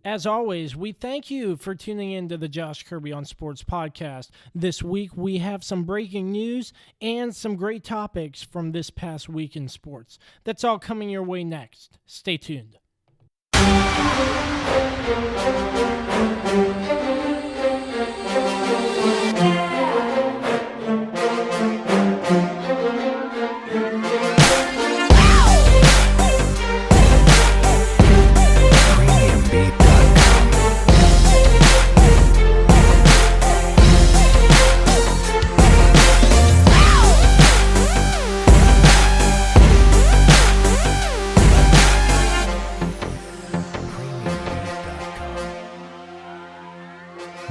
As always, we thank you for tuning in to the Josh Kirby on Sports podcast. This week, we have some breaking news and some great topics from this past week in sports. That's all coming your way next. Stay tuned.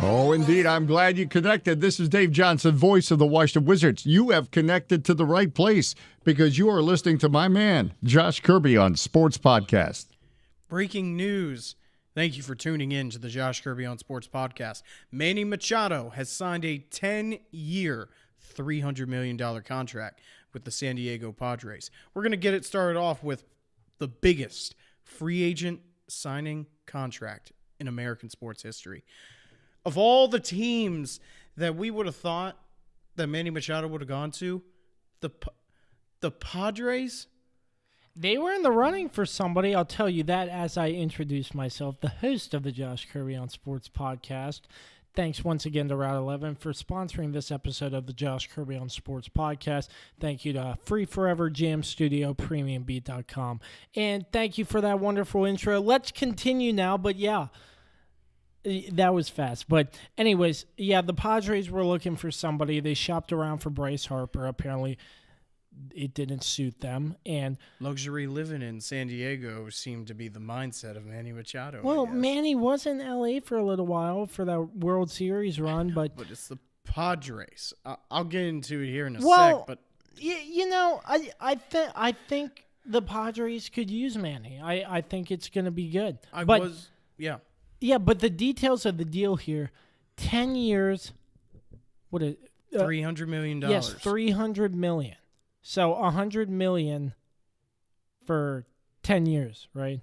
Oh, indeed. I'm glad you connected. This is Dave Johnson, voice of the Washington Wizards. You have connected to the right place because you are listening to my man, Josh Kirby on Sports Podcast. Breaking news. Thank you for tuning in to the Josh Kirby on Sports Podcast. Manny Machado has signed a 10-year, $300 million contract with the San Diego Padres. We're going to get it started off with the biggest free agent signing contract in American sports history. Of all the teams that we would have thought that Manny Machado would have gone to, the Padres? They were in the running for somebody. I'll tell you that as I introduce myself, the host of the Josh Kirby on Sports podcast. Thanks once again to Route 11 for sponsoring this episode of the Josh Kirby on Sports podcast. Thank you to Free Forever Jam Studio, PremiumBeat.com. And thank you for that wonderful intro. Let's continue now, but yeah. That was fast. But anyways, yeah, the Padres were looking for somebody. They shopped around for Bryce Harper. Apparently, it didn't suit them. And luxury living in San Diego seemed to be the mindset of Manny Machado. Well, Manny was in L.A. for a little while for that World Series run. But it's the Padres. I'll get into it here in a sec. But I think the Padres could use Manny. I think it's going to be good. Yeah, but the details of the deal here, 10 years, $300 million. Yes, $300 million. So $100 million for 10 years, right?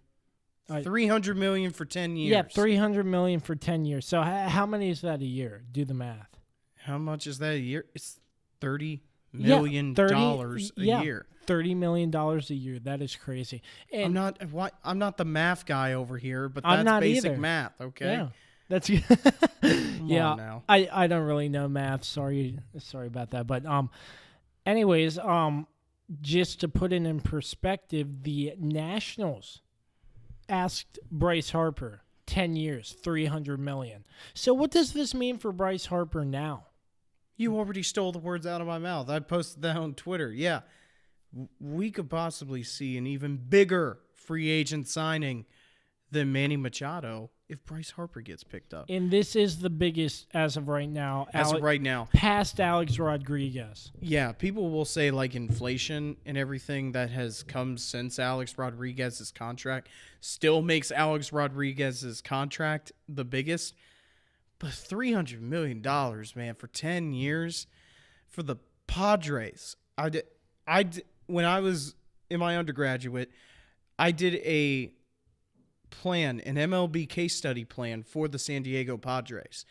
$300 million for 10 years. Yeah, $300 million for 10 years. So how many is that a year? Do the math. How much is that a year? It's $30 million a year. $30 million a year. That is crazy. And I'm not the math guy over here, but that's basic either. Math, okay? Yeah. That's now. I don't really know math. Sorry about that. But anyways, just to put it in perspective, the Nationals asked Bryce Harper 10 years, $300 million. So what does this mean for Bryce Harper now? You already stole the words out of my mouth. I posted that on Twitter. Yeah. We could possibly see an even bigger free agent signing than Manny Machado if Bryce Harper gets picked up. And this is the biggest as of right now. Past Alex Rodriguez. Yeah, people will say like inflation and everything that has come since Alex Rodriguez's contract still makes Alex Rodriguez's contract the biggest. But $300 million, man, for 10 years for the Padres. When I was in my undergraduate, I did an MLB case study plan for the San Diego Padres.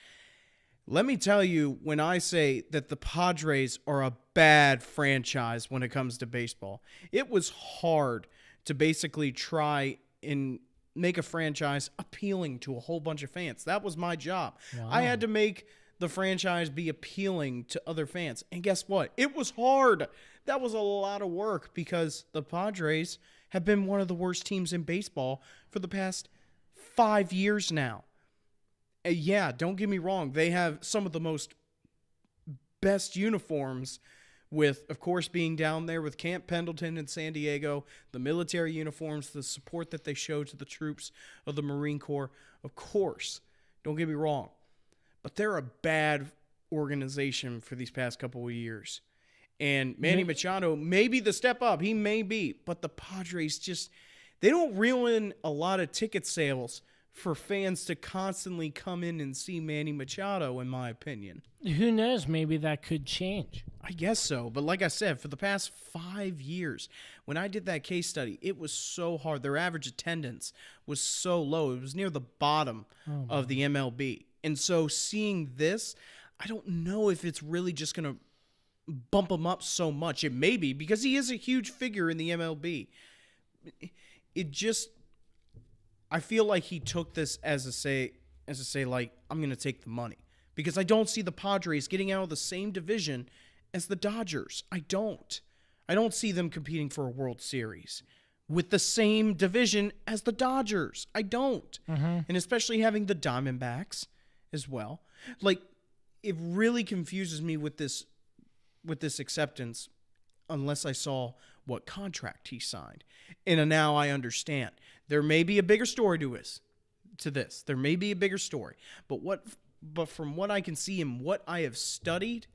Let me tell you, when I say that the Padres are a bad franchise when it comes to baseball, it was hard to basically try and make a franchise appealing to a whole bunch of fans. That was my job. Wow. I had to make the franchise be appealing to other fans. And guess what? It was hard. That was a lot of work because the Padres have been one of the worst teams in baseball for the past 5 years now. Yeah, don't get me wrong. They have some of the most best uniforms with, of course, being down there with Camp Pendleton in San Diego, the military uniforms, the support that they show to the troops of the Marine Corps. Of course, don't get me wrong. But they're a bad organization for these past couple of years. And Manny Machado may be the step up. He may be. But the Padres just, they don't reel in a lot of ticket sales for fans to constantly come in and see Manny Machado, in my opinion. Who knows? Maybe that could change. I guess so. But like I said, for the past 5 years, when I did that case study, it was so hard. Their average attendance was so low. It was near the bottom of the MLB. And so seeing this, I don't know if it's really just going to bump him up so much. It may be, because he is a huge figure in the MLB. It just, I feel like he took this as a say, like, I'm going to take the money. Because I don't see the Padres getting out of the same division as the Dodgers. I don't see them competing for a World Series with the same division as the Dodgers. I don't. And especially having the Diamondbacks as well. Like, it really confuses me with this acceptance unless I saw what contract he signed. And now I understand. There may be a bigger story to this. There may be a bigger story. But from what I can see and what I have studied,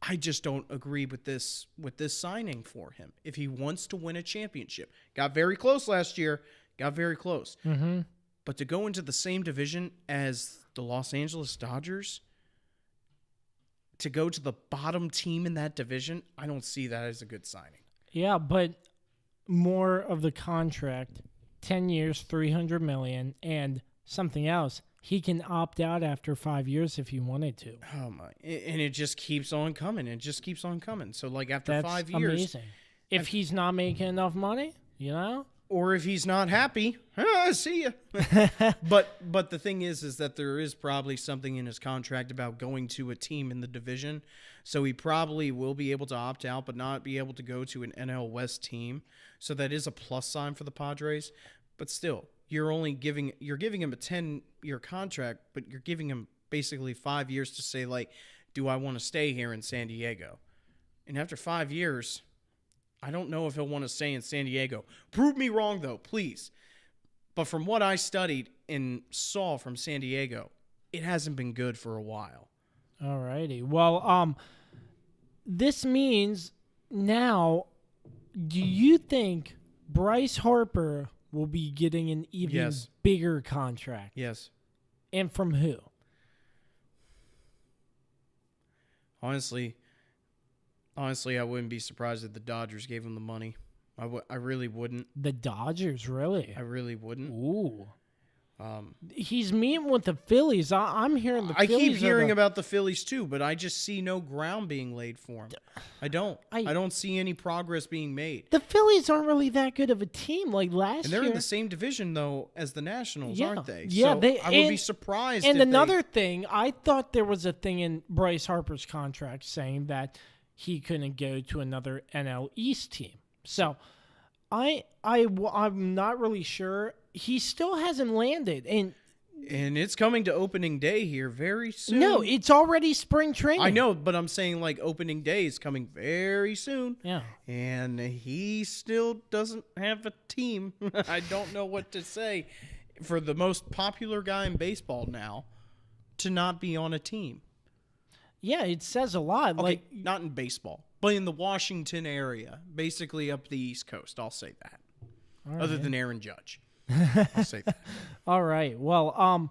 I just don't agree with this signing for him. If he wants to win a championship, got very close last year, But to go into the same division as the Los Angeles Dodgers, to go to the bottom team in that division, I don't see that as a good signing. Yeah, but more of the contract, 10 years, $300 million, and something else. He can opt out after 5 years if he wanted to. Oh my! And it just keeps on coming. So like after 5 years, amazing. If he's not making enough money, or if he's not happy, see ya. but the thing is that there is probably something in his contract about going to a team in the division. So he probably will be able to opt out, but not be able to go to an NL West team. So that is a plus sign for the Padres. But still, you're giving him a 10-year contract, but you're giving him basically 5 years to say, like, do I want to stay here in San Diego? And after 5 years, I don't know if he'll want to stay in San Diego. Prove me wrong, though, please. But from what I studied and saw from San Diego, it hasn't been good for a while. All righty. Well, this means now, do you think Bryce Harper will be getting an even bigger contract? Yes. And from who? Honestly, I wouldn't be surprised if the Dodgers gave him the money. I really wouldn't. The Dodgers, really? I really wouldn't. Ooh. He's meeting with the Phillies. I'm hearing the Phillies. I keep hearing about the Phillies too, but I just see no ground being laid for him. I don't. I don't see any progress being made. The Phillies aren't really that good of a team like last year. And they're in the same division, though, as the Nationals, aren't they? Yeah, so I would be surprised. And another thing, I thought there was a thing in Bryce Harper's contract saying that he couldn't go to another NL East team. So I'm not really sure. He still hasn't landed. And it's coming to opening day here very soon. No, it's already spring training. I know, but I'm saying like opening day is coming very soon. Yeah. And he still doesn't have a team. I don't know what to say for the most popular guy in baseball now to not be on a team. Yeah, it says a lot. Okay, like not in baseball, but in the Washington area, basically up the East Coast. I'll say that. Other than Aaron Judge. I'll say that. All right. Well,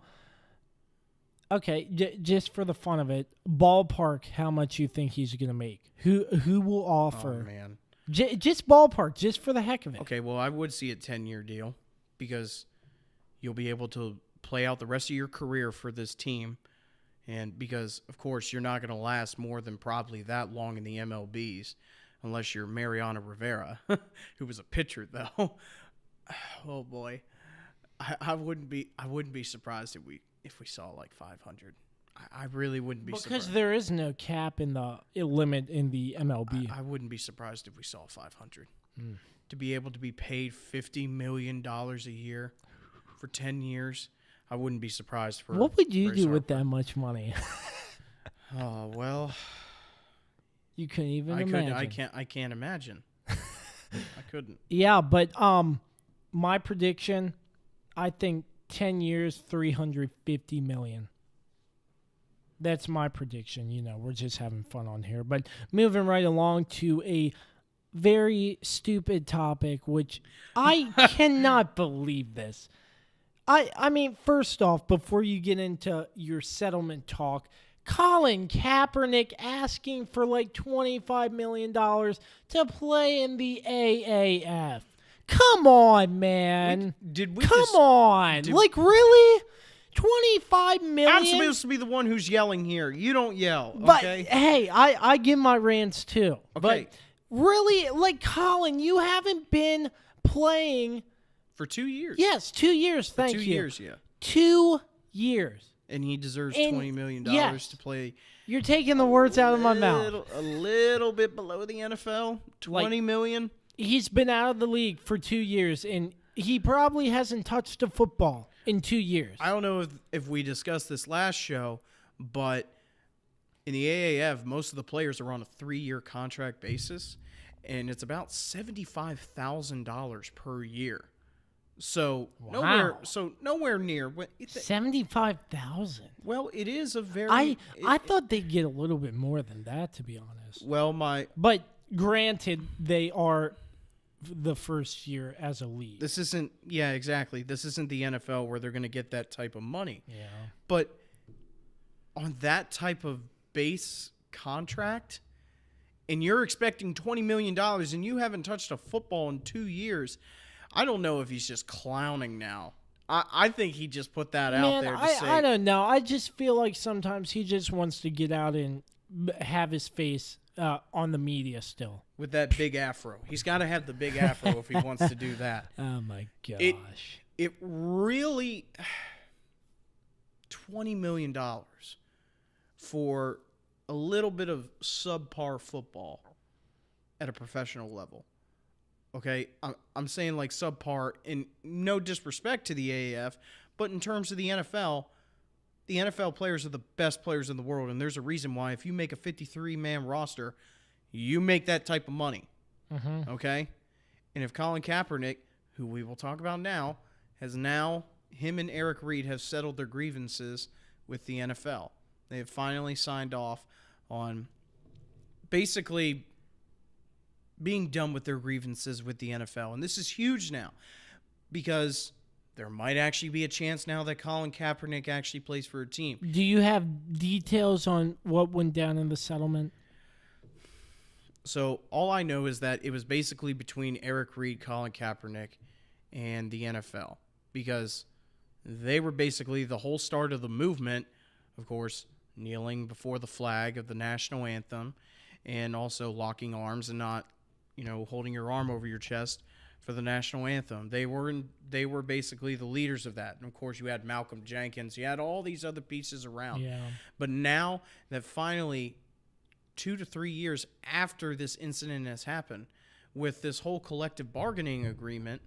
okay, just for the fun of it, ballpark, how much you think he's going to make? Who will offer? Oh, man. Just ballpark, just for the heck of it. Okay, well, I would see a 10-year deal because you'll be able to play out the rest of your career for this team. And because, of course, you're not going to last more than probably that long in the MLBs unless you're Mariano Rivera, who was a pitcher, though. Oh, boy. I wouldn't be surprised if we saw like 500. I really wouldn't be surprised. Because there is no cap in the limit in the MLB. I wouldn't be surprised if we saw 500. To be able to be paid $50 million a year for 10 years, I wouldn't be surprised for. What would you Bryce do Harper. with that much money? Oh, well. You couldn't even imagine. I can't imagine. I couldn't. Yeah, but my prediction, I think 10 years, $350 million. That's my prediction. We're just having fun on here. But moving right along to a very stupid topic, which I cannot believe this. I mean, first off, before you get into your settlement talk, Colin Kaepernick asking for like $25 million to play in the AAF. Come on, man. Come on. Like, really? $25 million? I'm supposed to be the one who's yelling here. You don't yell, But, okay? hey, I give my rants too. Okay. But really, like, Colin, you haven't been playing. For 2 years. Yes, 2 years. Thank you. 2 years, yeah. 2 years. And he deserves And- $20 million yes. to play You're taking the words out of my mouth. a little bit below the NFL. $20 million. He's been out of the league for 2 years, and he probably hasn't touched a football in 2 years. I don't know if we discussed this last show, but in the AAF, most of the players are on a 3-year contract basis, and it's about $75,000 per year. So Wow. nowhere near. 75,000. Well, it is a very. I thought they'd get a little bit more than that, to be honest. Well, But granted, they are the first year as a league. this isn't. Yeah, exactly. This isn't the NFL where they're going to get that type of money. Yeah. But on that type of base contract, and you're expecting $20 million, and you haven't touched a football in 2 years, I don't know if he's just clowning now. I think he just put that out there to say. I don't know. I just feel like sometimes he just wants to get out and have his face on the media still. With that big afro. He's got to have the big afro if he wants to do that. Oh, my gosh. It really... $20 million for a little bit of subpar football at a professional level. Okay, I'm saying like subpar in no disrespect to the AAF, but in terms of the NFL players are the best players in the world, and there's a reason why if you make a 53-man roster, you make that type of money. Mm-hmm. Okay? And if Colin Kaepernick, who we will talk about now, him and Eric Reed have settled their grievances with the NFL. They have finally signed off on basically being done with their grievances with the NFL. And this is huge now because there might actually be a chance now that Colin Kaepernick actually plays for a team. Do you have details on what went down in the settlement? So all I know is that it was basically between Eric Reed, Colin Kaepernick, and the NFL because they were basically the whole start of the movement, of course, kneeling before the flag of the national anthem and also locking arms and not, holding your arm over your chest for the national anthem. They were basically the leaders of that. And of course, you had Malcolm Jenkins. You had all these other pieces around. Yeah. But now that finally 2 to 3 years after this incident has happened, with this whole collective bargaining agreement,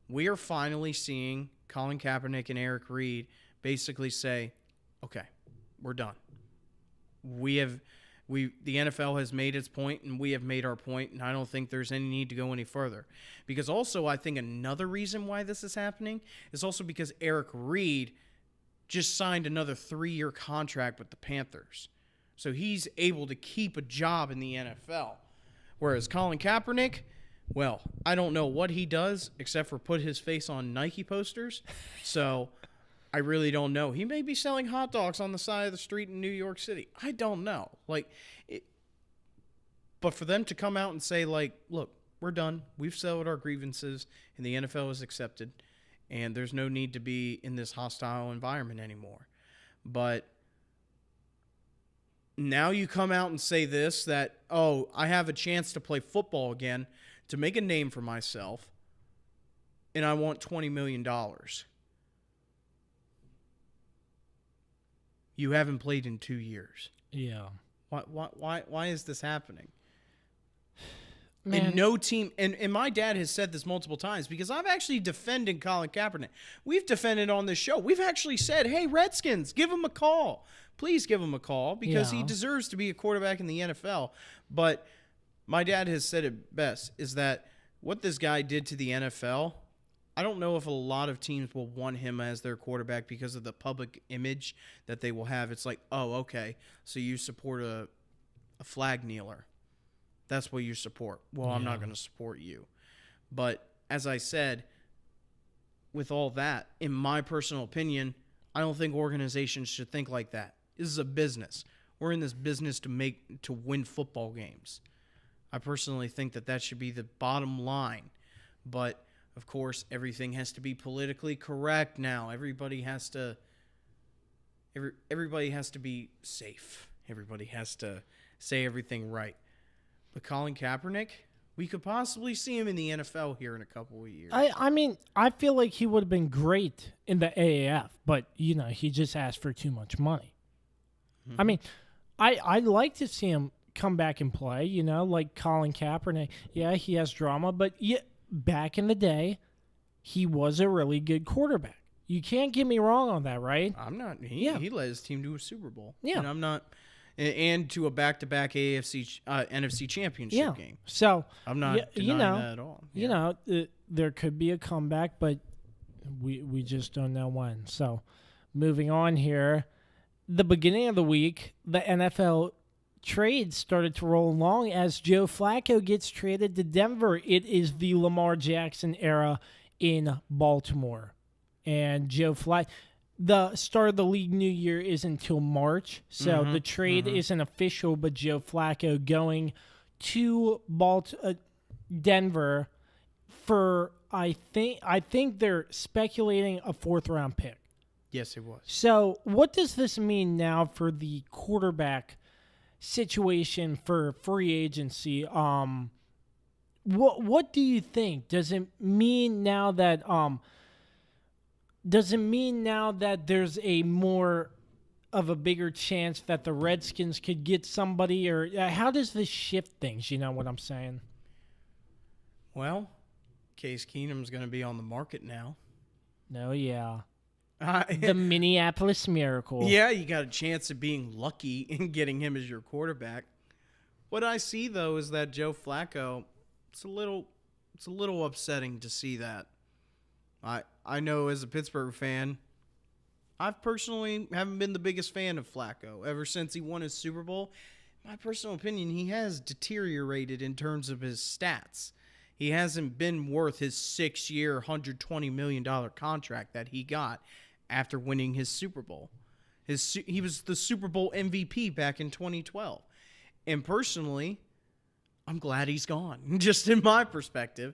we are finally seeing Colin Kaepernick and Eric Reed basically say, okay, we're done. The NFL has made its point, and we have made our point, and I don't think there's any need to go any further. Because also, I think another reason why this is happening is also because Eric Reed just signed another 3-year contract with the Panthers. So he's able to keep a job in the NFL. Whereas Colin Kaepernick, well, I don't know what he does except for put his face on Nike posters. So I really don't know. He may be selling hot dogs on the side of the street in New York City. I don't know. But for them to come out and say, look, we're done. We've settled our grievances, and the NFL has accepted, and there's no need to be in this hostile environment anymore. But now you come out and say this, that, oh, I have a chance to play football again, to make a name for myself, and I want $20 million. You haven't played in 2 years. Yeah. Why is this happening? Man. And no team, and my dad has said this multiple times because I've actually defended Colin Kaepernick. We've defended on this show. We've actually said, hey, Redskins, give him a call. Please give him a call because he deserves to be a quarterback in the NFL. But my dad has said it best, is that what this guy did to the NFL, I don't know if a lot of teams will want him as their quarterback because of the public image that they will have. It's like, oh, okay, so you support a flag kneeler. That's what you support. Well, I'm not going to support you. But as I said, with all that, in my personal opinion, I don't think organizations should think like that. This is a business. We're in this business to win football games. I personally think that should be the bottom line. But, of course, everything has to be politically correct now. Everybody has to be safe. Everybody has to say everything right. But Colin Kaepernick, we could possibly see him in the NFL here in a couple of years. I mean, I feel like he would have been great in the AAF, but, he just asked for too much money. I mean, I'd like to see him come back and play, like Colin Kaepernick. Yeah, he has drama, but back in the day, he was a really good quarterback. You can't get me wrong on that, right? I'm not. He led his team to a Super Bowl. Yeah. And I'm not. And to a back-to-back NFC championship game. So I'm not denying that at all. Yeah. There could be a comeback, but we just don't know when. So moving on here, the beginning of the week, the NFL trades started to roll along as Joe Flacco gets traded to Denver. It is the Lamar Jackson era in Baltimore. And Joe Flacco, the start of the league new year is until March, so the trade isn't official, but Joe Flacco going to Denver for, I think they're speculating a 4th-round pick. Yes, it was. So what does this mean now for the quarterback situation for free agency? What do you think? Does it mean now that there's a more of a bigger chance that the Redskins could get somebody, or how does this shift things? You know what I'm saying? Well, Case Keenum's going to be on the market now. No, yeah. The Minneapolis Miracle. Yeah, you got a chance of being lucky in getting him as your quarterback. What I see, though, is that Joe Flacco, it's a little upsetting to see that. I know as a Pittsburgh fan, I personally haven't been the biggest fan of Flacco ever since he won his Super Bowl. In my personal opinion, he has deteriorated in terms of his stats. He hasn't been worth his 6-year, $120 million contract that he got after winning his Super Bowl. He was the Super Bowl MVP back in 2012. And personally, I'm glad he's gone, just in my perspective,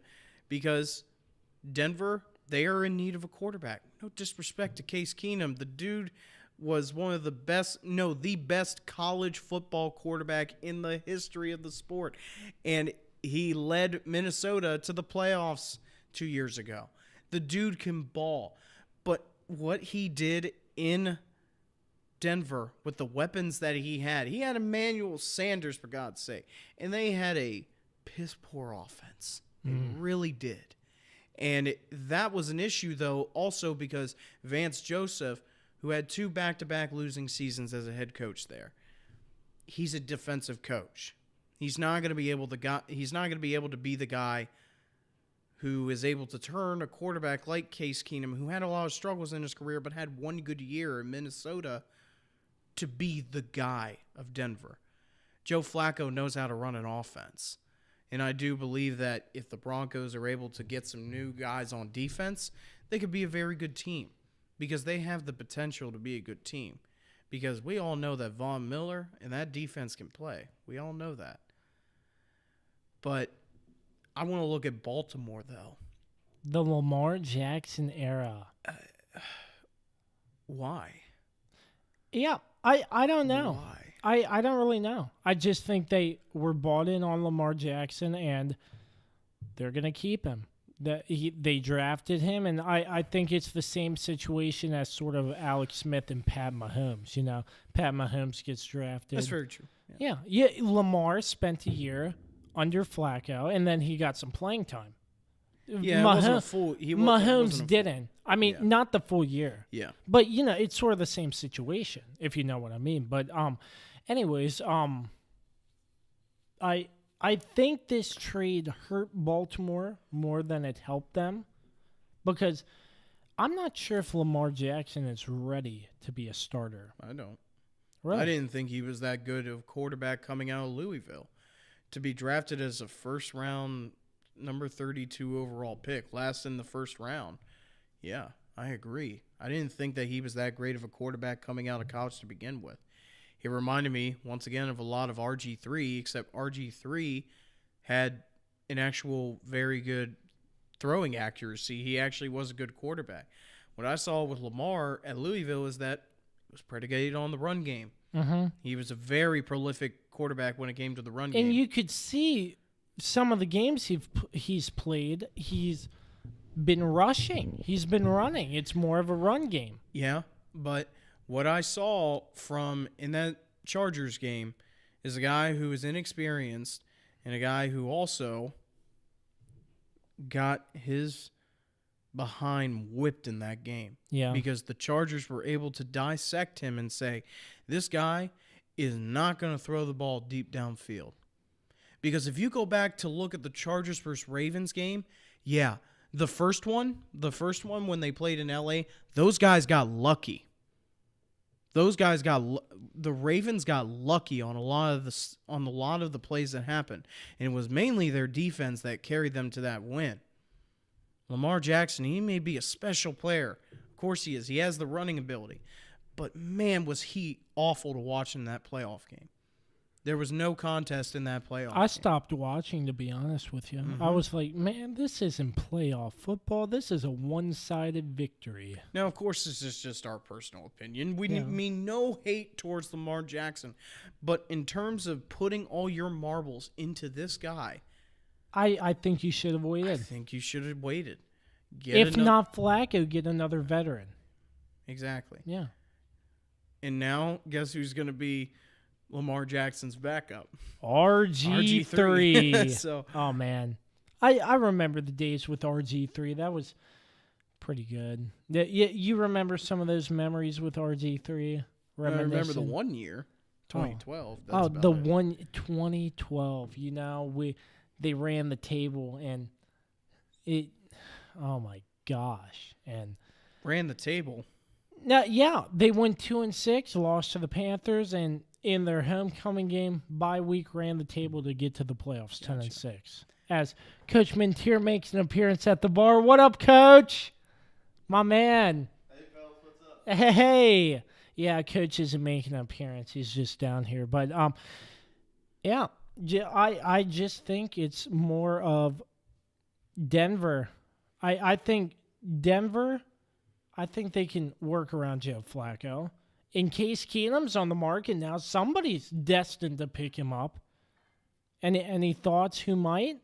because Denver, they are in need of a quarterback. No disrespect to Case Keenum. The dude was one of the best college football quarterback in the history of the sport. And he led Minnesota to the playoffs 2 years ago. The dude can ball. But what he did in Denver with the weapons that he had Emmanuel Sanders, for God's sake. And they had a piss-poor offense. They really did. And that was an issue, though, also because Vance Joseph, who had 2 back-to-back losing seasons as a head coach there, he's a defensive coach. He's not going to be able to be the guy who is able to turn a quarterback like Case Keenum, who had a lot of struggles in his career but had one good year in Minnesota, to be the guy of Denver. Joe Flacco knows how to run an offense. And I do believe that if the Broncos are able to get some new guys on defense, they could be a very good team because they have the potential to be a good team. Because we all know that Von Miller and that defense can play. We all know that. But I want to look at Baltimore, though. The Lamar Jackson era. Why? Yeah, I don't know. Why? I don't really know. I just think they were bought in on Lamar Jackson, and they're going to keep him. They drafted him, and I think it's the same situation as sort of Alex Smith and Pat Mahomes. Pat Mahomes gets drafted. That's very true. Yeah. Lamar spent a year under Flacco, and then he got some playing time. Yeah, Mahomes didn't. I mean, not the full year. Yeah. But, it's sort of the same situation, if you know what I mean. But, anyways, I think this trade hurt Baltimore more than it helped them because I'm not sure if Lamar Jackson is ready to be a starter. I don't. Really? I didn't think he was that good of a quarterback coming out of Louisville. To be drafted as a first-round number 32 overall pick, last in the first round, Yeah, I agree. I didn't think that he was that great of a quarterback coming out of college to begin with. He reminded me, once again, of a lot of RG3, except RG3 had an actual very good throwing accuracy. He actually was a good quarterback. What I saw with Lamar at Louisville is that it was predicated on the run game. Mm-hmm. He was a very prolific quarterback when it came to the run game. And you could see some of the games he's played, he's been rushing. He's been running. It's more of a run game. Yeah, but what I saw from in that Chargers game is a guy who is inexperienced and a guy who also got his behind whipped in that game. Yeah. Because the Chargers were able to dissect him and say, this guy is not going to throw the ball deep downfield. Because if you go back to look at the Chargers versus Ravens game, yeah, the first one when they played in LA, those guys got lucky. The Ravens got lucky on a lot of the plays that happened, and it was mainly their defense that carried them to that win. Lamar Jackson, he may be a special player. Of course he is. He has the running ability. But man, was he awful to watch in that playoff game. There was no contest in that playoff I game. stopped watching, to be honest with you. Mm-hmm. I was like, man, this isn't playoff football. This is a one-sided victory. Now, of course, this is just our personal opinion. We Yeah. mean no hate towards Lamar Jackson. But in terms of putting all your marbles into this guy, I think you should have I waited. think you should have waited. If not Flacco, get another veteran. Exactly. Yeah. And now, guess who's going to be Lamar Jackson's backup? RG3. So, Oh, man. I remember the days with RG3. That was pretty good. You remember some of those memories with RG3? I remember the Reminiscing? 1 year, 2012. That's Oh, about the it. one 2012. You know, they ran the table and it. Oh my gosh! And Ran the table. now, yeah, they went 2-6, lost to the Panthers, and in their homecoming game bye week ran the table to get to the playoffs, 10-6. As Coach Mintier makes an appearance at the bar. What up, Coach? My man. Hey, fellas, what's up? Hey, yeah, Coach isn't making an appearance. He's just down here. But, yeah, I just think it's more of Denver. I think Denver, I think they can work around Joe Flacco. In case Keenum's on the market now, somebody's destined to pick him up. Any thoughts who might?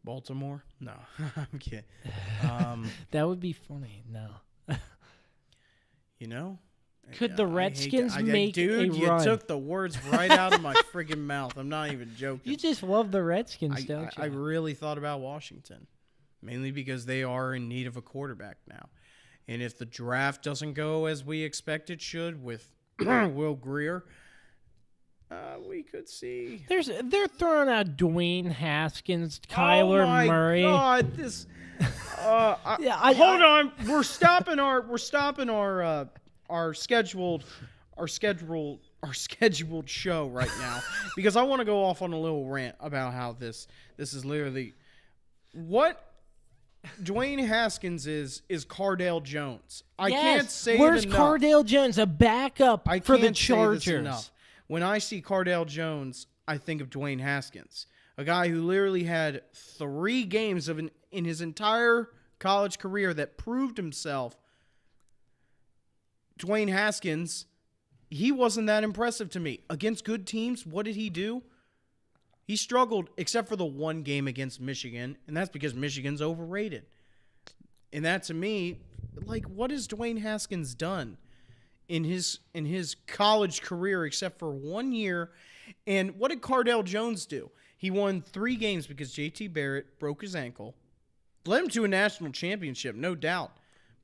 Baltimore? No, I'm kidding. That would be funny. No. You know? Could the I hate Redskins to- make dude, a you run? took the words right out of my friggin' mouth. I'm not even joking. You just love the Redskins, I don't you? really thought about Washington, mainly because they are in need of a quarterback now. And if the draft doesn't go as we expect it should with Will Grier, we could see. They're throwing out Dwayne Haskins, Kyler oh my Murray. God, this. Yeah, hold on, we're stopping our scheduled show right now because I want to go off on a little rant about how this is literally what Dwayne Haskins is Cardale Jones. I can't say Where's it enough. Cardale Jones, a backup I for the can't say this Chargers? enough. When I see Cardale Jones, I think of Dwayne Haskins, a guy who literally had 3 games in his entire college career that proved himself. Dwayne Haskins, he wasn't that impressive to me. Against good teams, what did he do? He struggled except for the one game against Michigan, and that's because Michigan's overrated. And that, to me, like, what has Dwayne Haskins done in his college career except for 1 year? And what did Cardale Jones do? He won 3 games because JT Barrett broke his ankle. Led him to a national championship, no doubt.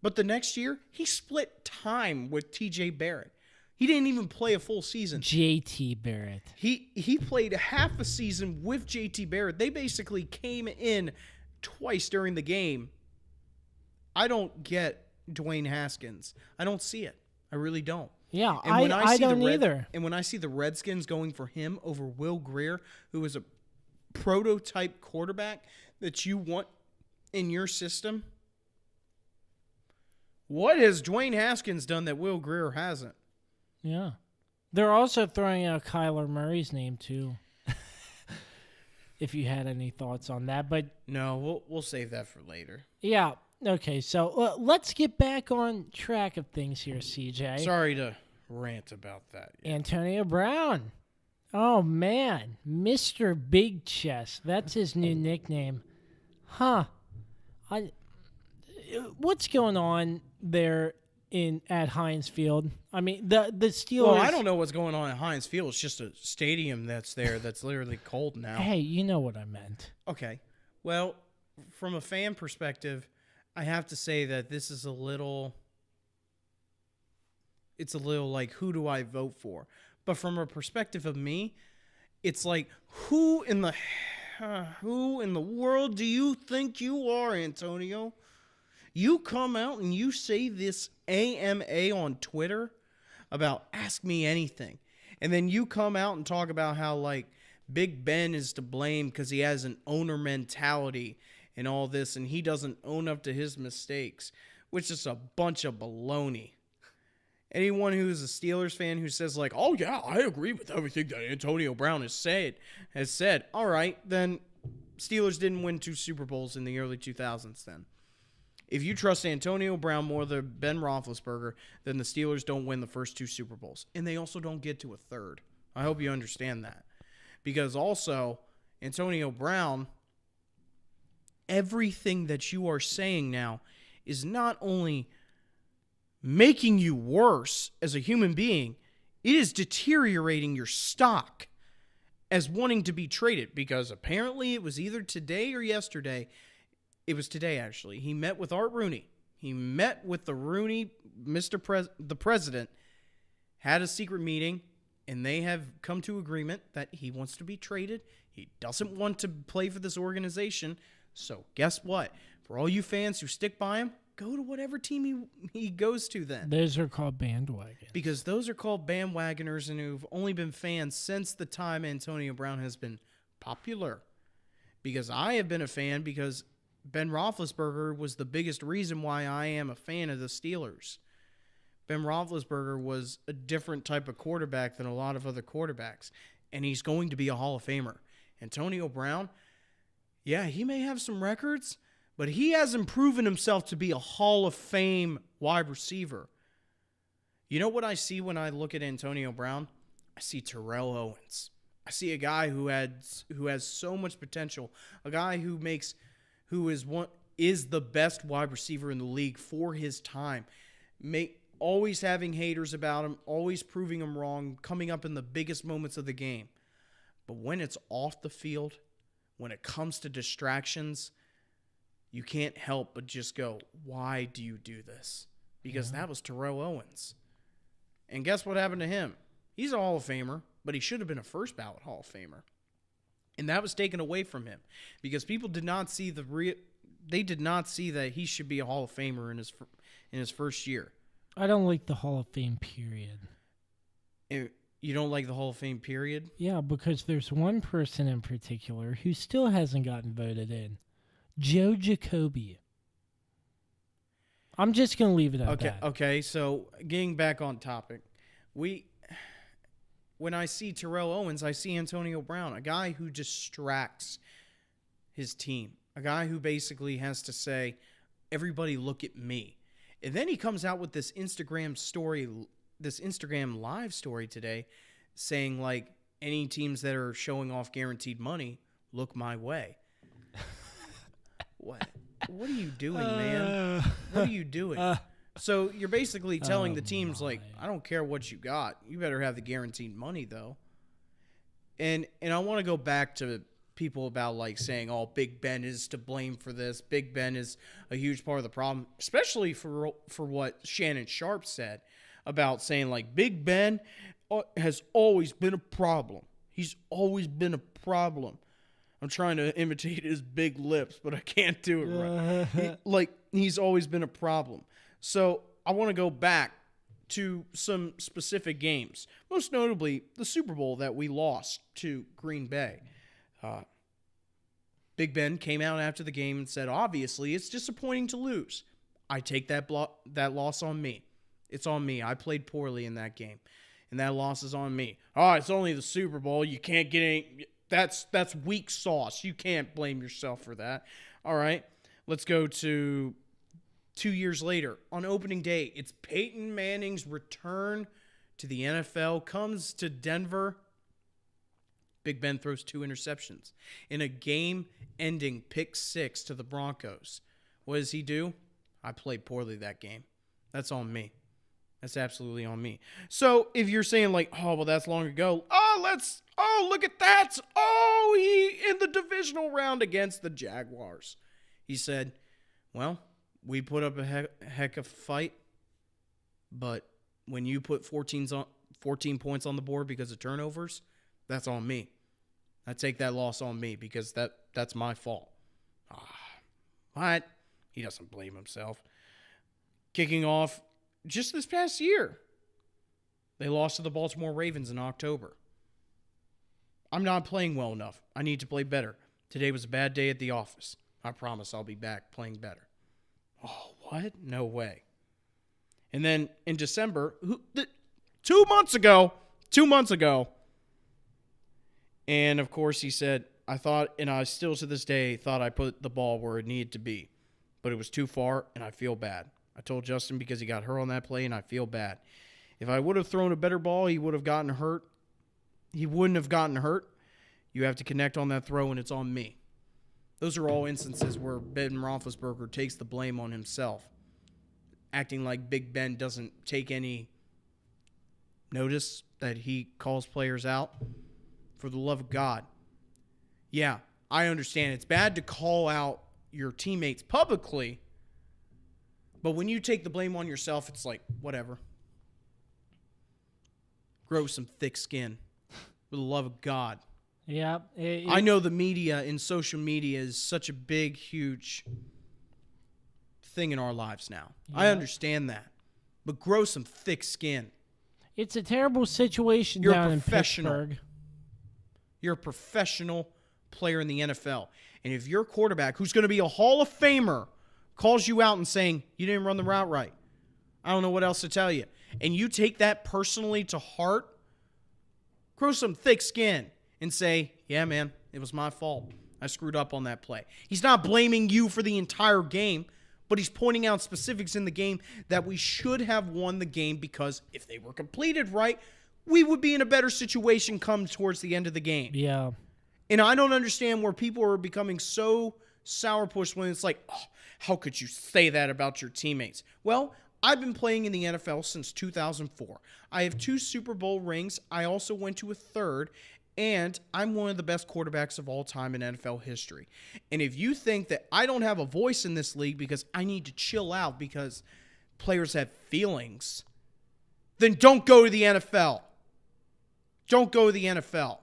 But the next year, he split time with TJ Barrett. He didn't even play a full season. JT Barrett. He played half a season with JT Barrett. They basically came in twice during the game. I don't get Dwayne Haskins. I don't see it. I really don't. Yeah, And when I see don't the either. And when I see the Redskins going for him over Will Grier, who is a prototype quarterback that you want in your system, What has Dwayne Haskins done that Will Grier hasn't? Yeah. They're also throwing out Kyler Murray's name, too. If you had any thoughts on that. But No, we'll save that for later. yeah. Okay, so let's get back on track of things here, CJ. Sorry to rant about that. Antonio Brown. Oh, man. Mr. Big Chest. That's his new nickname. Huh. What's going on there at Heinz Field? I mean, the Steelers... Well, I don't know what's going on at Heinz Field. It's just a stadium that's there that's literally cold now. Hey, you know what I meant. Okay. Well, from a fan perspective, I have to say that this is a little... It's a little like, who do I vote for? But from a perspective of me, it's like, who in the world do you think you are, Antonio? You come out and you say this AMA on Twitter about ask me anything. And then you come out and talk about how, like, Big Ben is to blame because he has an owner mentality and all this, and he doesn't own up to his mistakes, which is a bunch of baloney. Anyone who's a Steelers fan who says, like, oh, yeah, I agree with everything that Antonio Brown has said, all right, then Steelers didn't win 2 Super Bowls in the early 2000s then. If you trust Antonio Brown more than Ben Roethlisberger, then the Steelers don't win the first 2 Super Bowls. And they also don't get to a third. I hope you understand that. Because also, Antonio Brown, everything that you are saying now is not only making you worse as a human being, it is deteriorating your stock as wanting to be traded. Because apparently it was either today or yesterday. It was today, actually. He met with Art Rooney. He met with the Rooney, the president, had a secret meeting, and they have come to agreement that he wants to be traded. He doesn't want to play for this organization. So guess what? For all you fans who stick by him, go to whatever team he goes to then. Those are called bandwagons. Because those are called bandwagoners and who've only been fans since the time Antonio Brown has been popular. Because I have been a fan because Ben Roethlisberger was the biggest reason why I am a fan of the Steelers. Ben Roethlisberger was a different type of quarterback than a lot of other quarterbacks, and he's going to be a Hall of Famer. Antonio Brown, yeah, he may have some records, but he hasn't proven himself to be a Hall of Fame wide receiver. You know what I see when I look at Antonio Brown? I see Terrell Owens. I see a guy who has so much potential, a guy who is the best wide receiver in the league for his time. Always having haters about him, always proving him wrong, coming up in the biggest moments of the game. But when it's off the field, when it comes to distractions, you can't help but just go, why do you do this? Because that was Terrell Owens. And guess what happened to him? He's a Hall of Famer, but he should have been a first ballot Hall of Famer. And that was taken away from him because people did not see they did not see that he should be a Hall of Famer in his first year. I don't like the Hall of Fame period. You don't like the Hall of Fame period? Yeah, because there's one person in particular who still hasn't gotten voted in. Joe Jacoby. I'm just going to leave it at that. Okay, so getting back on topic. When I see Terrell Owens, I see Antonio Brown, a guy who distracts his team, a guy who basically has to say, everybody look at me. And then he comes out with this Instagram live story today saying, like, any teams that are showing off guaranteed money, look my way. What are you doing, man? What are you doing? So you're basically telling the teams, like, I don't care what you got. You better have the guaranteed money, though. And I want to go back to people about, like, saying, oh, Big Ben is to blame for this. Big Ben is a huge part of the problem, especially for what Shannon Sharp said about saying, like, Big Ben has always been a problem. He's always been a problem. I'm trying to imitate his big lips, but I can't do it right. He's always been a problem. So I want to go back to some specific games, most notably the Super Bowl that we lost to Green Bay. Big Ben came out after the game and said, obviously, it's disappointing to lose. I take that loss on me. It's on me. I played poorly in that game, and that loss is on me. Oh, it's only the Super Bowl. You can't get any. That's weak sauce. You can't blame yourself for that. All right, let's go to 2 years later on opening day. It's Peyton Manning's return to the NFL. Comes to Denver. Big Ben throws 2 interceptions in a game-ending pick 6 to the Broncos. What does he do? I played poorly that game. That's on me. That's absolutely on me. So if you're saying like, oh, well, that's long ago. Look at that. He in the divisional round against the Jaguars. He said, well, we put up a heck of a fight, but when you put 14 points on the board because of turnovers, that's on me. I take that loss on me because that's my fault. What? He doesn't blame himself. Kicking off just this past year, they lost to the Baltimore Ravens in October. I'm not playing well enough. I need to play better. Today was a bad day at the office. I promise I'll be back playing better. Oh, what? No way. And then in December, 2 months ago, and of course he said, I thought, and I still to this day thought I put the ball where it needed to be, but it was too far, and I feel bad. I told Justin because he got hurt on that play, and I feel bad. If I would have thrown a better ball, he would have gotten hurt. He wouldn't have gotten hurt. You have to connect on that throw, and it's on me. Those are all instances where Ben Roethlisberger takes the blame on himself, acting like Big Ben doesn't take any notice that he calls players out. For the love of God. Yeah, I understand. It's bad to call out your teammates publicly, but when you take the blame on yourself, it's like, whatever. Grow some thick skin. For the love of God. Yeah. I know the media and social media is such a big, huge thing in our lives now. Yeah. I understand that. But grow some thick skin. It's a terrible situation down in Pittsburgh. You're a professional player in the NFL. And if your quarterback, who's going to be a Hall of Famer, calls you out and saying, you didn't run the route right, I don't know what else to tell you, and you take that personally to heart, grow some thick skin and say, yeah, man, it was my fault. I screwed up on that play. He's not blaming you for the entire game, but he's pointing out specifics in the game that we should have won the game because if they were completed right, we would be in a better situation come towards the end of the game. Yeah. And I don't understand where people are becoming so sourpuss when it's like, oh, how could you say that about your teammates? Well, I've been playing in the NFL since 2004. I have 2 Super Bowl rings. I also went to a third, and I'm one of the best quarterbacks of all time in NFL history. And if you think that I don't have a voice in this league because I need to chill out because players have feelings, then don't go to the NFL. Don't go to the NFL.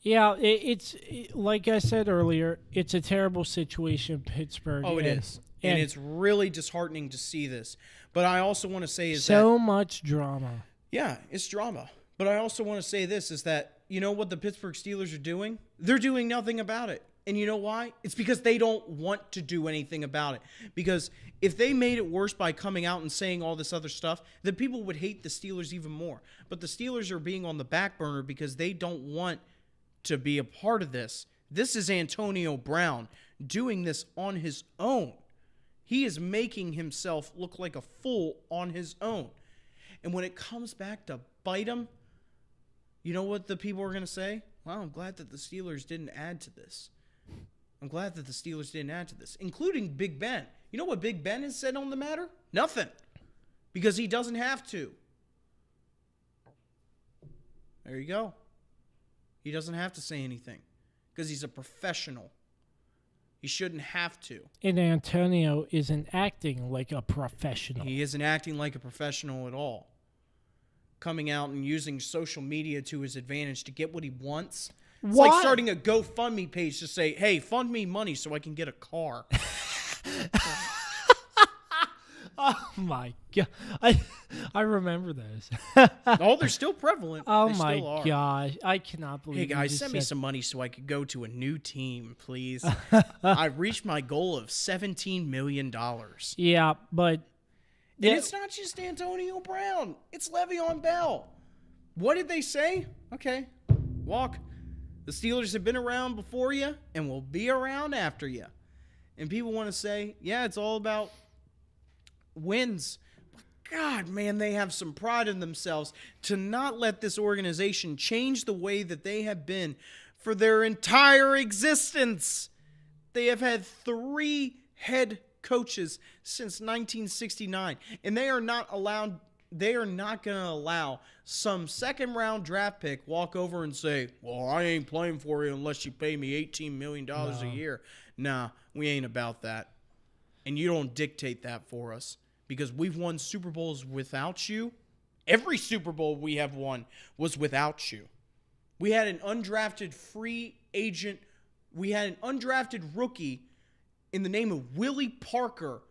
Yeah, it's like I said earlier, it's a terrible situation in Pittsburgh. Oh, it is. And it's really disheartening to see this. But I also want to say is so much drama. Yeah, it's drama. But I also want to say this is that, you know what the Pittsburgh Steelers are doing? They're doing nothing about it. And you know why? It's because they don't want to do anything about it. Because if they made it worse by coming out and saying all this other stuff, then people would hate the Steelers even more. But the Steelers are being on the back burner because they don't want to be a part of this. This is Antonio Brown doing this on his own. He is making himself look like a fool on his own. And when it comes back to bite him, you know what the people are going to say? Well, I'm glad that the Steelers didn't add to this. I'm glad that the Steelers didn't add to this, including Big Ben. You know what Big Ben has said on the matter? Nothing. Because he doesn't have to. There you go. He doesn't have to say anything because he's a professional. He shouldn't have to. And Antonio isn't acting like a professional. He isn't acting like a professional at all. Coming out and using social media to his advantage to get what he wants. It's like starting a GoFundMe page to say, hey, fund me money so I can get a car. Oh my god, I remember those. Oh, they're still prevalent. Oh They my still are. gosh, I cannot believe. Hey you guys, just send me said- some money so I could go to a new team, please. I reached my goal of $17 million. Yeah, but And it's not just Antonio Brown. It's Le'Veon Bell. What did they say? Okay, walk. The Steelers have been around before you and will be around after you. And people want to say, yeah, it's all about wins. But God, man, they have some pride in themselves to not let this organization change the way that they have been for their entire existence. They have had 3 head coaches since 1969, and they are not going to allow some second-round draft pick walk over and say, well, I ain't playing for you unless you pay me $18 million a year. Nah, we ain't about that. And you don't dictate that for us because we've won Super Bowls without you. Every Super Bowl we have won was without you. We had an undrafted free agent. We had an undrafted rookie in the name of Willie Parker,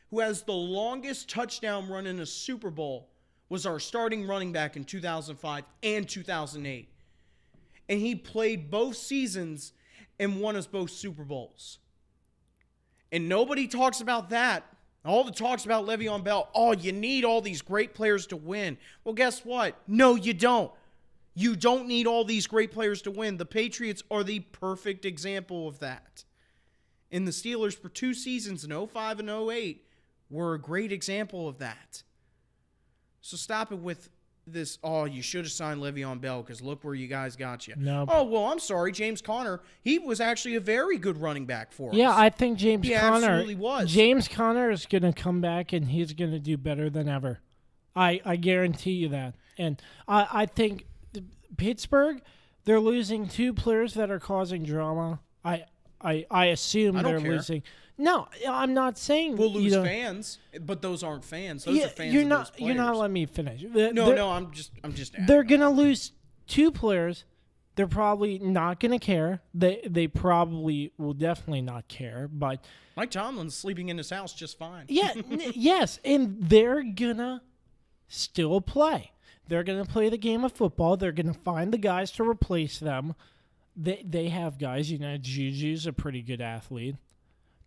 who has the longest touchdown run in a Super Bowl, was our starting running back in 2005 and 2008. And he played both seasons and won us both Super Bowls. And nobody talks about that. All the talks about Le'Veon Bell, oh, you need all these great players to win. Well, guess what? No, you don't. You don't need all these great players to win. The Patriots are the perfect example of that. And the Steelers for 2 seasons in 05 and 08 were a great example of that. So stop it with this, oh, you should have signed Le'Veon Bell because look where you guys got you. No. Oh, well, I'm sorry, James Conner. He was actually a very good running back for us. Yeah, I think He Conner absolutely was. James Conner is going to come back and he's going to do better than ever. I guarantee you that. And I think Pittsburgh, they're losing 2 players that are causing drama. I assume I don't they're care. losing. No, I'm not saying We'll lose you know, fans, but those aren't fans. Those are fans you're of not. those players. You're not letting me finish. No, I'm just asking. They're gonna lose 2 players. They're probably not gonna care. They probably will definitely not care. But Mike Tomlin's sleeping in his house just fine. yeah, yes, and they're gonna still play. They're gonna play the game of football. They're gonna find the guys to replace them. They have guys. You know, Juju's a pretty good athlete.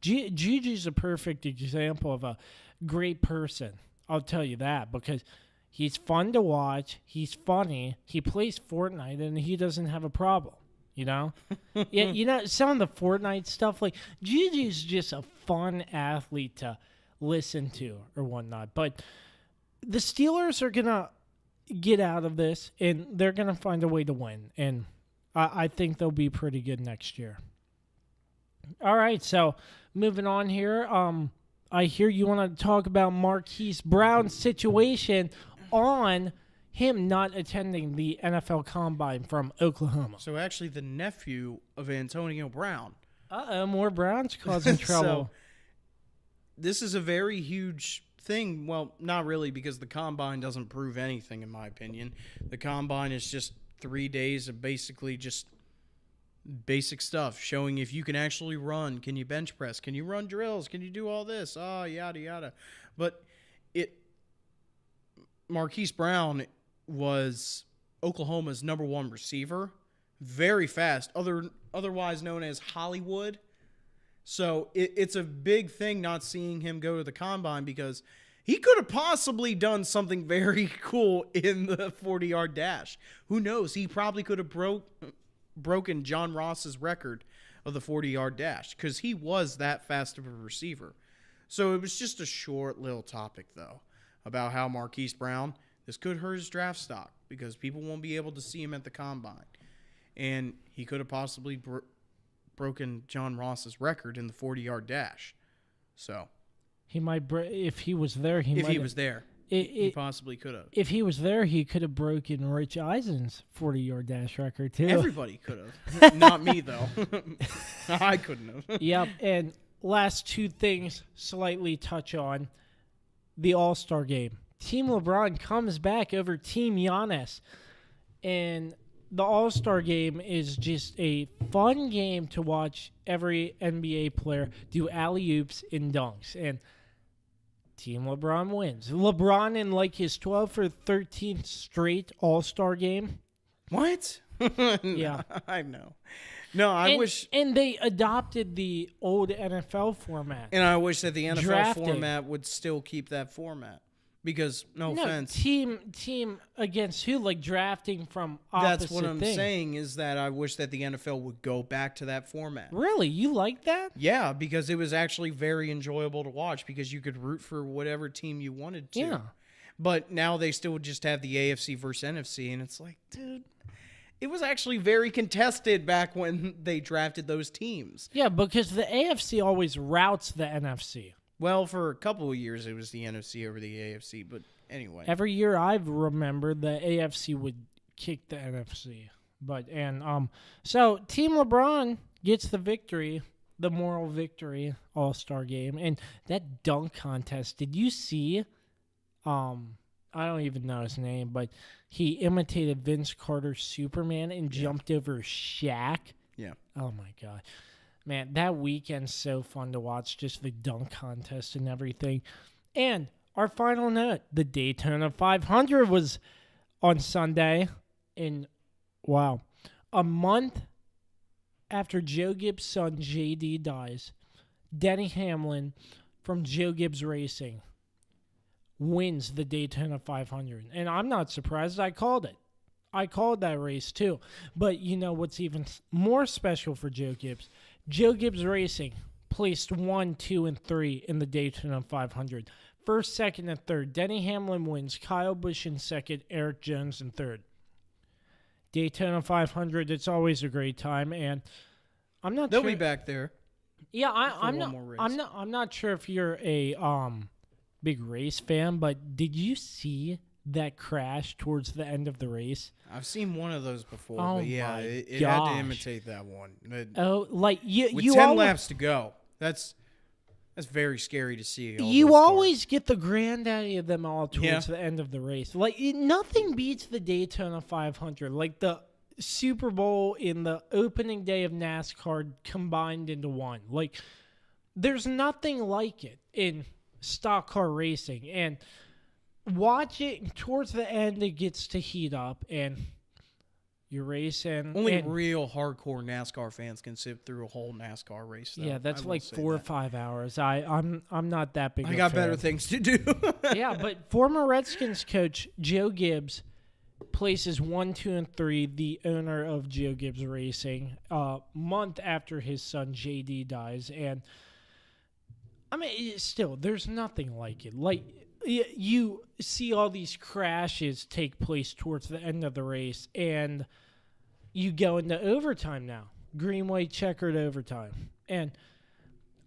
Juju's a perfect example of a great person. I'll tell you that because he's fun to watch. He's funny. He plays Fortnite and he doesn't have a problem. You know, yeah. You know some of the Fortnite stuff. Like Juju's just a fun athlete to listen to or whatnot. But the Steelers are gonna get out of this and they're gonna find a way to win. And I think they'll be pretty good next year. All right, so moving on here. I hear you want to talk about Marquise Brown's situation on him not attending the NFL Combine from Oklahoma. So actually, the nephew of Antonio Brown. More Browns causing trouble. So, this is a very huge thing. Well, not really, because the Combine doesn't prove anything, in my opinion. The Combine is just 3 days of basically just basic stuff, showing if you can actually run. Can you bench press? Can you run drills? Can you do all this? Oh, yada, yada. But Marquise Brown was Oklahoma's number 1 receiver. Very fast, otherwise known as Hollywood. So it's a big thing not seeing him go to the Combine because he could have possibly done something very cool in the 40-yard dash. Who knows? He probably could have broken John Ross's record of the 40-yard dash because he was that fast of a receiver. So it was just a short little topic, though, about how Marquise Brown, this could hurt his draft stock because people won't be able to see him at the Combine. And he could have possibly broken John Ross's record in the 40-yard dash. So he might, if he was there, he possibly could have. If he was there, he could have broken Rich Eisen's 40-yard dash record, too. Everybody could have. Not me, though. I couldn't have. Yep, and last 2 things slightly touch on the All-Star game. Team LeBron comes back over Team Giannis, and the All-Star game is just a fun game to watch every NBA player do alley-oops and dunks. And Team LeBron wins. LeBron in like his 12th or 13th straight All-Star game. What? Yeah. I know. No, I wish. And they adopted the old NFL format. And I wish that the NFL Drafting. format would still keep that format. Because, no offense. Team against who? Like drafting from opposite That's what I'm thing. saying, is that I wish that the NFL would go back to that format. Really? You like that? Yeah, because it was actually very enjoyable to watch because you could root for whatever team you wanted to. Yeah. But now they still just have the AFC versus NFC, and it's like, dude, it was actually very contested back when they drafted those teams. Yeah, because the AFC always routes the NFC. Well, for a couple of years, it was the NFC over the AFC, but anyway. Every year I've remembered, the AFC would kick the NFC. So Team LeBron gets the victory, the moral victory All-Star game. And that dunk contest, did you see, I don't even know his name, but he imitated Vince Carter's Superman and jumped over Shaq? Yeah. Oh, my God. Man, that weekend's so fun to watch, just the dunk contest and everything. And our final note, the Daytona 500 was on Sunday. And, wow, a month after Joe Gibbs' son, JD, dies, Denny Hamlin from Joe Gibbs Racing wins the Daytona 500. And I'm not surprised. I called it. I called that race, too. But you know what's even more special for Joe Gibbs? Joe Gibbs Racing placed 1, 2, and 3 in the Daytona 500. First, second, and third. Denny Hamlin wins. Kyle Busch in second. Eric Jones in third. Daytona 500, it's always a great time, and I'm not They'll sure. be back there. Yeah, I'm one more race. not sure if you're a big race fan, but did you see that crash towards the end of the race? I've seen one of those before, Oh but yeah, my it had gosh. to imitate that one. Oh, like With you 10 always, laps to go, that's very scary to see. all you those cars. always get the granddaddy of them all towards Yeah. the end of the race. Like nothing beats the Daytona 500. Like the Super Bowl in the opening day of NASCAR combined into one. Like there's nothing like it in stock car racing. And watch it towards the end, it gets to heat up and you're racing. Only and, real hardcore NASCAR fans can sit through a whole NASCAR race. Though. yeah, that's I will like say 4 or that. 5 hours. I'm not that big. I a got fan. better things to do. Yeah, but former Redskins coach Joe Gibbs places 1, 2, and 3, the owner of Joe Gibbs Racing, month after his son JD dies. And I mean, still, there's nothing like it. Like you see all these crashes take place towards the end of the race, and you go into overtime now, green, white, checkered overtime, and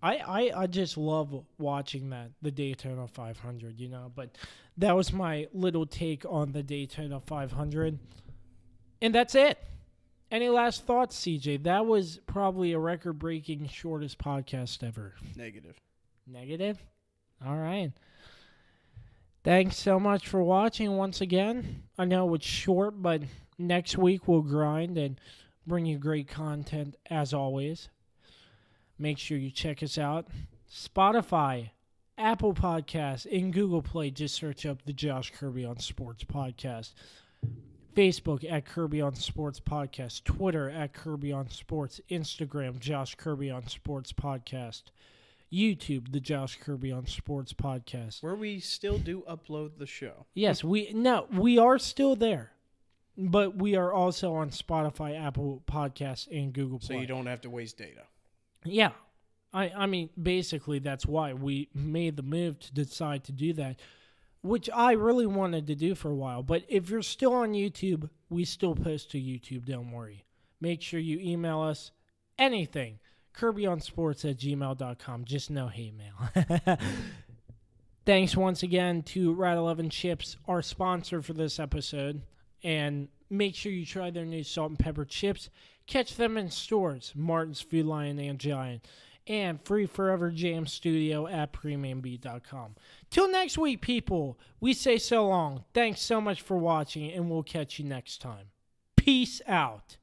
I just love watching that, the Daytona 500, you know. But that was my little take on the Daytona 500, and that's it. Any last thoughts, CJ? That was probably a record-breaking shortest podcast ever. Negative? All right. Thanks so much for watching once again. I know it's short, but next week we'll grind and bring you great content as always. Make sure you check us out. Spotify, Apple Podcasts, and Google Play. Just search up the Josh Kirby on Sports Podcast. Facebook at Kirby on Sports Podcast. Twitter at Kirby on Sports. Instagram, Josh Kirby on Sports Podcast. YouTube, the Josh Kirby on Sports Podcast. Where we still do upload the show. Yes, we are still there, but we are also on Spotify, Apple Podcasts, and Google Play. So you don't have to waste data. Yeah, I mean, basically that's why we made the move to decide to do that, which I really wanted to do for a while. But if you're still on YouTube, we still post to YouTube. Don't worry. Make sure you email us anything. kirbyonsports@gmail.com. Just no hate mail. Thanks once again to Rat 11 Chips, our sponsor for this episode. And make sure you try their new salt and pepper chips. Catch them in stores, Martin's, Food Lion, and Giant. And free Forever Jam Studio at premiumbeat.com. Till next week, people, we say so long. Thanks so much for watching, and we'll catch you next time. Peace out.